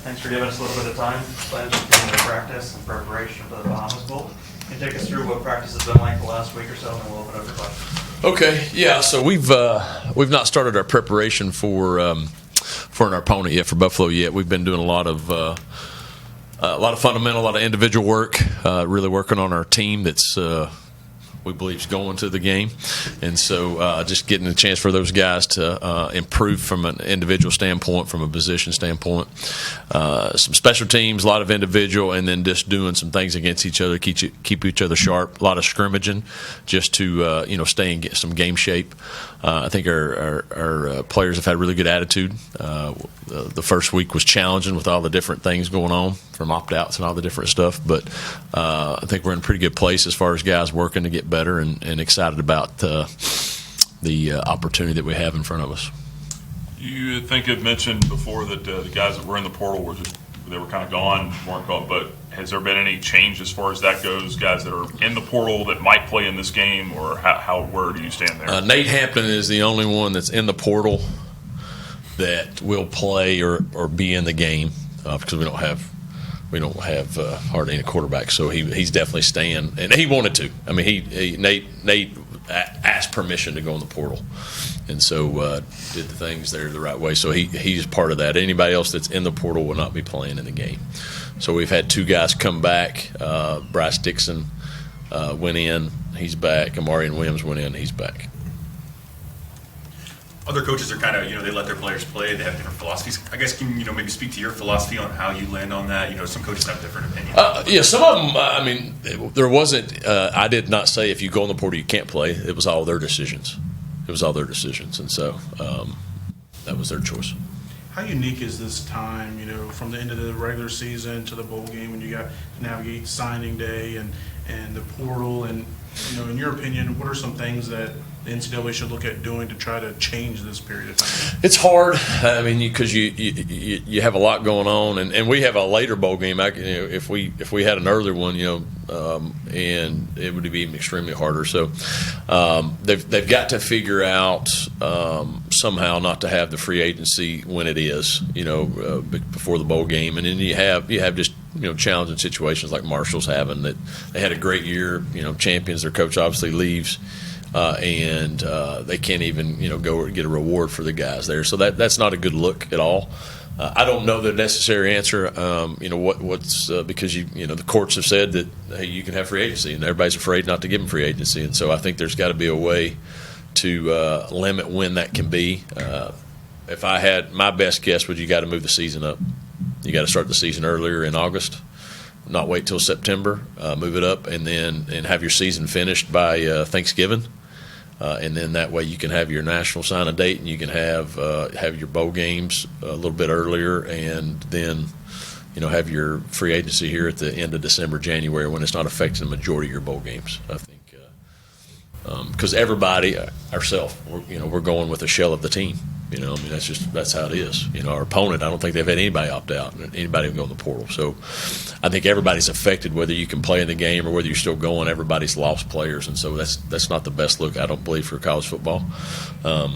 Thanks for giving us a little bit of time. Plans to continue to practice in preparation for the Bahamas Bowl. Can you take us through what practice has been like the last week or so, and then we'll open up for questions. Okay, yeah. So we've not started our preparation for an opponent yet, for Buffalo yet. We've been doing a lot of fundamental, a lot of individual work, really working on our team that's we believe is going to the game, and so just getting a chance for those guys to improve from an individual standpoint, from a position standpoint. Some special teams, a lot of individual, and then just doing some things against each other, keep each other sharp. A lot of scrimmaging, just to stay in some game shape. I think our players have had really good attitude. The first week was challenging with all the different things going on, from opt-outs and all the different stuff, but I think we're in a pretty good place as far as guys working to get better and excited about the opportunity that we have in front of us. You think you'd mentioned before that the guys that were in the portal they were kind of gone, weren't gone, but has there been any change as far as that goes? Guys that are in the portal that might play in this game, or where do you stand there? Nate Hampton is the only one that's in the portal that will play or be in the game because we don't have hardly any quarterbacks, so he's definitely staying, and he wanted to. I mean, Nate asked permission to go in the portal, and so did the things there the right way. So he's part of that. Anybody else that's in the portal will not be playing in the game. So we've had two guys come back. Bryce Dixon went in, he's back. Amarian Williams went in, he's back. Other coaches are kind of, they let their players play. They have different philosophies. I guess, can you maybe speak to your philosophy on how you land on that? Some coaches have different opinions. Yeah, some of them, there wasn't, I did not say if you go in the portal you can't play. It was all their decisions. And so that was their choice. How unique is this time, from the end of the regular season to the bowl game, when you got to navigate signing day and the portal? And, in your opinion, what are some things that the NCAA should look at doing to try to change this period of time? It's hard. I mean, because you have a lot going on, and we have a later bowl game. If we had an earlier one, and it would be even extremely harder. So they've got to figure out somehow not to have the free agency when it is, before the bowl game, and then you have just challenging situations like Marshall's having, that they had a great year, champions. Their coach obviously leaves. And they can't even, go get a reward for the guys there. So that's not a good look at all. I don't know the necessary answer. What's because the courts have said that, hey, you can have free agency, and everybody's afraid not to give them free agency. And so I think there's got to be a way to limit when that can be. If I had my best guess, would you got to move the season up? You got to start the season earlier in August. Not wait till September, move it up, and have your season finished by Thanksgiving. And then that way you can have your national sign a date, and you can have your bowl games a little bit earlier, and then have your free agency here at the end of December, January, when it's not affecting the majority of your bowl games. I think because everybody, ourselves, we're going with a shell of the team. That's how it is. Our opponent, I don't think they've had anybody opt out, anybody go in the portal. So I think everybody's affected, whether you can play in the game or whether you're still going. Everybody's lost players, and so that's not the best look, I don't believe, for college football. That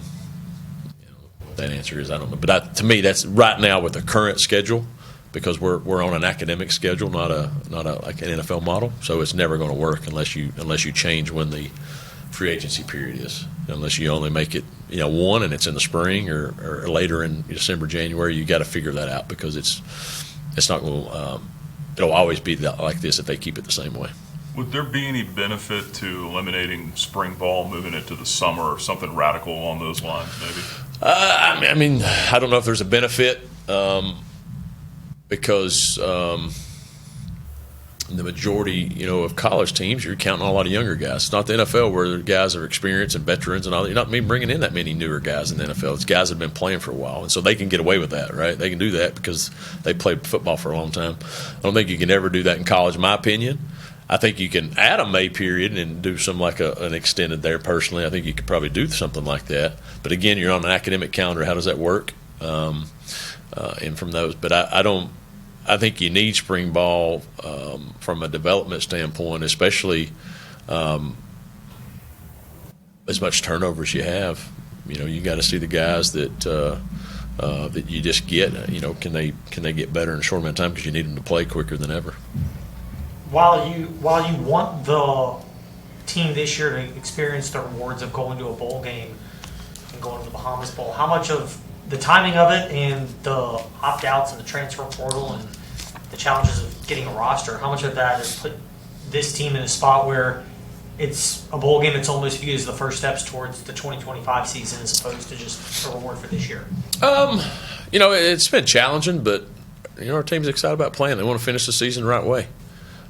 answer is I don't know, but to me, that's right now with the current schedule, because we're on an academic schedule, not like an NFL model. So it's never going to work unless you change when the free agency period is, unless you only make it one and it's in the spring or later in December, January. You got to figure that out, because it's not going to it'll always be like this if they keep it the same way. Would there be any benefit to eliminating spring ball, moving it to the summer, or something radical along those lines maybe? I don't know if there's a benefit, because the majority, of college teams, you're counting on a lot of younger guys. It's not the NFL where the guys are experienced and veterans and all that. You're not bringing in that many newer guys in the NFL. It's guys that have been playing for a while, and so they can get away with that, right? They can do that because they played football for a long time. I don't think you can ever do that in college, in my opinion. I think you can add a May period and do some like an extended there. Personally, I think you could probably do something like that. But again, you're on an academic calendar. How does that work? And from those, but I don't. I think you need spring ball from a development standpoint, especially as much turnover as you have. You got to see the guys that that you just get. Can they get better in a short amount of time because you need them to play quicker than ever. While you want the team this year to experience the rewards of going to a bowl game and going to the Bahamas Bowl, how much of the timing of it and the opt-outs and the transfer portal and the challenges of getting a roster, how much of that has put this team in a spot where it's a bowl game that's almost viewed as the first steps towards the 2025 season as opposed to just a reward for this year? It's been challenging, but our team's excited about playing. They want to finish the season the right way.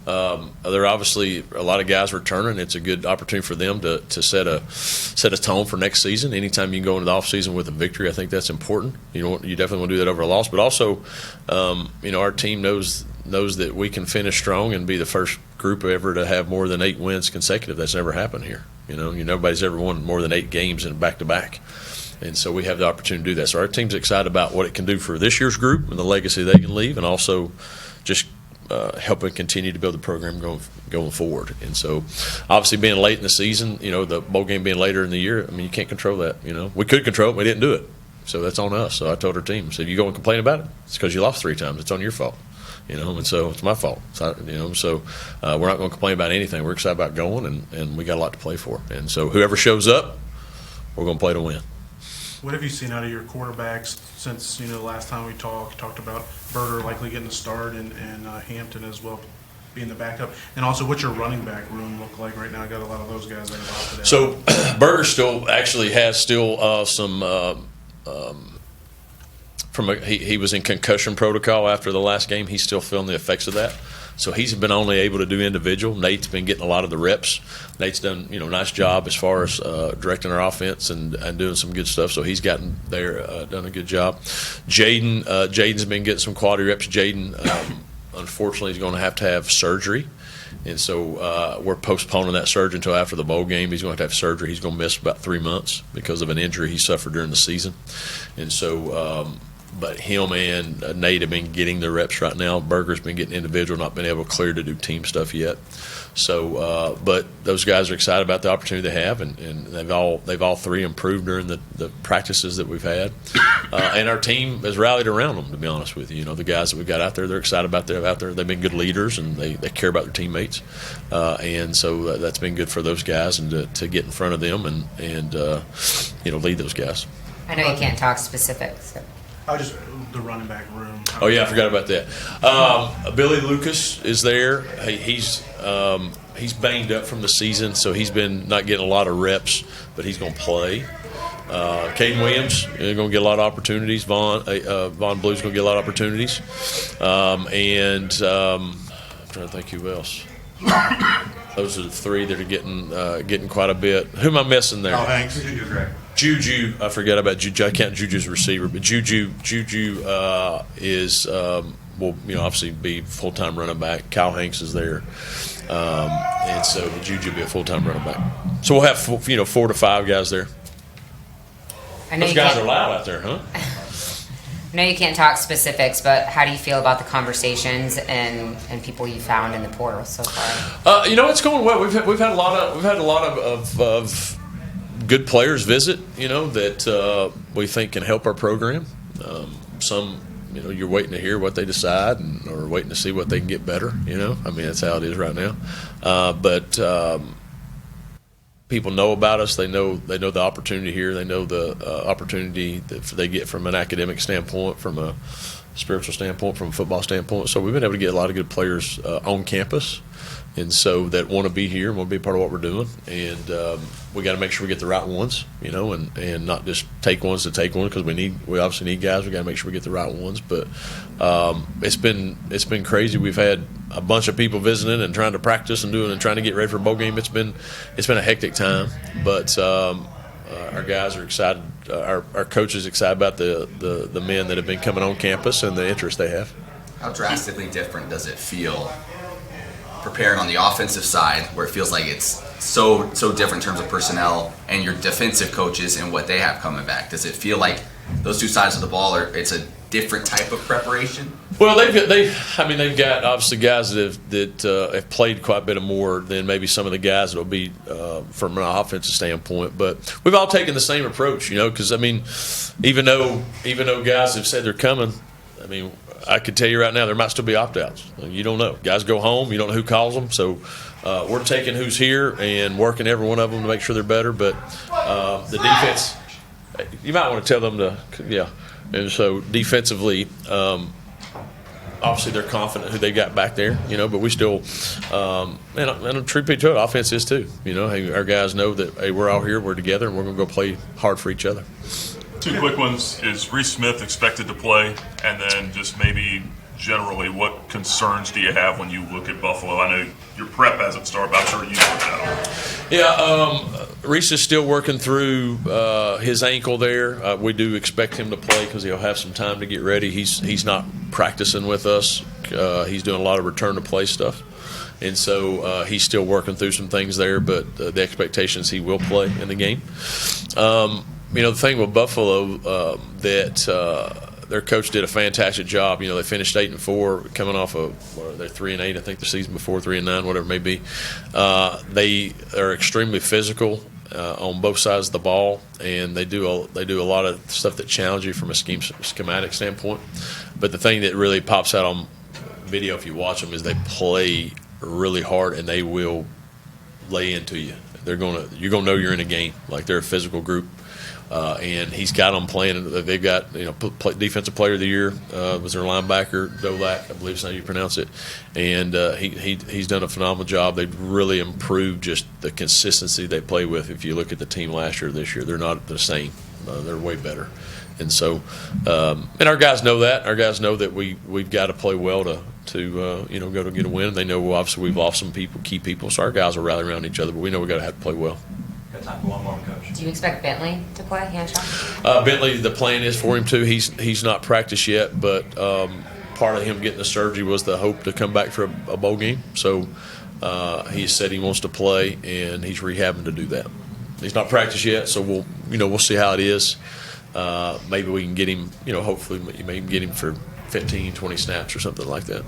There are obviously a lot of guys returning. It's a good opportunity for them to set a tone for next season. Anytime you can go into the off season with a victory, I think that's important. You definitely want to do that over a loss, but also, our team knows that we can finish strong and be the first group ever to have more than 8 wins consecutive. That's never happened here. Nobody's ever won more than 8 games in back-to-back. And so we have the opportunity to do that. So our team's excited about what it can do for this year's group and the legacy they can leave, and also just helping continue to build the program going forward. And so, obviously, being late in the season, the bowl game being later in the year, you can't control that. We could control it, we didn't do it. So that's on us. So I told our team, if you go and complain about it, it's because you lost 3 times. It's on your fault. And so it's my fault. So we're not going to complain about anything. We're excited about going, and we got a lot to play for. And so whoever shows up, we're going to play to win. What have you seen out of your quarterbacks since the last time we talked about Berger likely getting a start and Hampton as well being the backup, and also what's your running back room look like right now? I got a lot of those guys that are opted out. So Berger has some he was in concussion protocol after the last game. He's still feeling the effects of that. So he's been only able to do individual. Nate's been getting a lot of the reps. Nate's done a nice job as far as directing our offense and doing some good stuff. So he's gotten there, done a good job. Jaden's been getting some quality reps. Jaden, unfortunately, is going to have surgery. And so we're postponing that surgery until after the bowl game. He's going to have surgery. He's going to miss about 3 months because of an injury he suffered during the season. And so but him and Nate have been getting the reps right now. Berger's been getting individual, not been able to clear to do team stuff yet. So, but those guys are excited about the opportunity they have, and they've all 3 improved during the practices that we've had. And our team has rallied around them, to be honest with you. The guys that we've got out there, they're excited about them out there. They've been good leaders, and they care about their teammates. And so that's been good for those guys, and to get in front of them and lead those guys. I know you can't talk specifics. So. Just the running back room. Oh yeah, I forgot about that. Billy Lucas is there. He's banged up from the season, so he's been not getting a lot of reps, but he's going to play. Caden Williams is going to get a lot of opportunities. Vaughn Blue's going to get a lot of opportunities. I'm trying to think who else. Those are the 3 that are getting quite a bit. Who am I missing there? Oh, thanks. Juju, I forgot about Juju. I count Juju as a receiver, but Juju is will obviously be full-time running back. Kyle Hanks is there, and so Juju will be a full-time running back. So we'll have 4 to 5 guys there. Those guys are loud out there, huh? I know you can't talk specifics, but how do you feel about the conversations and people you found in the portal so far? It's going well. We've had a lot of good players visit, that we think can help our program. Some, you're waiting to hear what they decide, or waiting to see what they can get better. That's how it is right now. But people know about us. They know the opportunity here. They know the opportunity that they get from an academic standpoint, from a spiritual standpoint, from a football standpoint. So we've been able to get a lot of good players on campus, and so that want to be here and want to be a part of what we're doing. And we got to make sure we get the right ones, and not just take ones to take one, because we obviously need guys. We got to make sure we get the right ones. But it's been crazy. We've had a bunch of people visiting and trying to practice and trying to get ready for a bowl game. It's been a hectic time, but our guys are excited. Our coach is excited about the men that have been coming on campus and the interest they have. How drastically different does it feel preparing on the offensive side, where it feels like it's so different in terms of personnel, and your defensive coaches and what they have coming back? Does it feel like those 2 sides of the ball it's a different type of preparation? Well, they've got obviously guys that have played quite a bit more than maybe some of the guys that will be from an offensive standpoint. But we've all taken the same approach, because even though guys have said they're coming, I could tell you right now there might still be opt-outs. You don't know. Guys go home. You don't know who calls them. So we're taking who's here and working every one of them to make sure they're better. But the defense, you might want to tell them yeah. And so defensively, obviously they're confident who they got back there, but we still, and truth be told, offense is too. Hey, our guys know that, hey, we're all here, we're together, and we're going to go play hard for each other. Two quick ones. Is Reese Smith expected to play? And then just maybe generally, what concerns do you have when you look at Buffalo? I know your prep hasn't started, but I'm sure you've looked at it. Yeah, Reese is still working through his ankle there. We do expect him to play because he'll have some time to get ready. He's not practicing with us. He's doing a lot of return to play stuff. And so he's still working through some things there, but the expectation is he will play in the game. The thing with Buffalo that their coach did a fantastic job. They finished 8-4, coming off of they're 3-8. I think the season before 3-9, whatever it may be. They are extremely physical on both sides of the ball, and they do a lot of stuff that challenge you from a schematic standpoint. But the thing that really pops out on video if you watch them is they play really hard and they will lay into you. You're gonna know you're in a game. Like, they're a physical group. And he's got them playing. They've got defensive player of the year was their linebacker Dolak, I believe is how you pronounce it, and he's done a phenomenal job. They've really improved just the consistency they play with. If you look at the team last year, this year, they're not the same. They're way better, and so and our guys know that. Our guys know that we've got to play well to go to get a win. They know obviously we've lost some key people, so our guys will rally around each other. But we know we got to have to play well. Got time for one more, Coach. Do you expect Bentley to play, Hanshaw? Bentley, the plan is for him to. He's not practiced yet, but part of him getting the surgery was the hope to come back for a bowl game. So he said he wants to play, and he's rehabbing to do that. He's not practiced yet, so we'll see how it is. Maybe we can get him. Hopefully, maybe get him for 15, 20 snaps or something like that.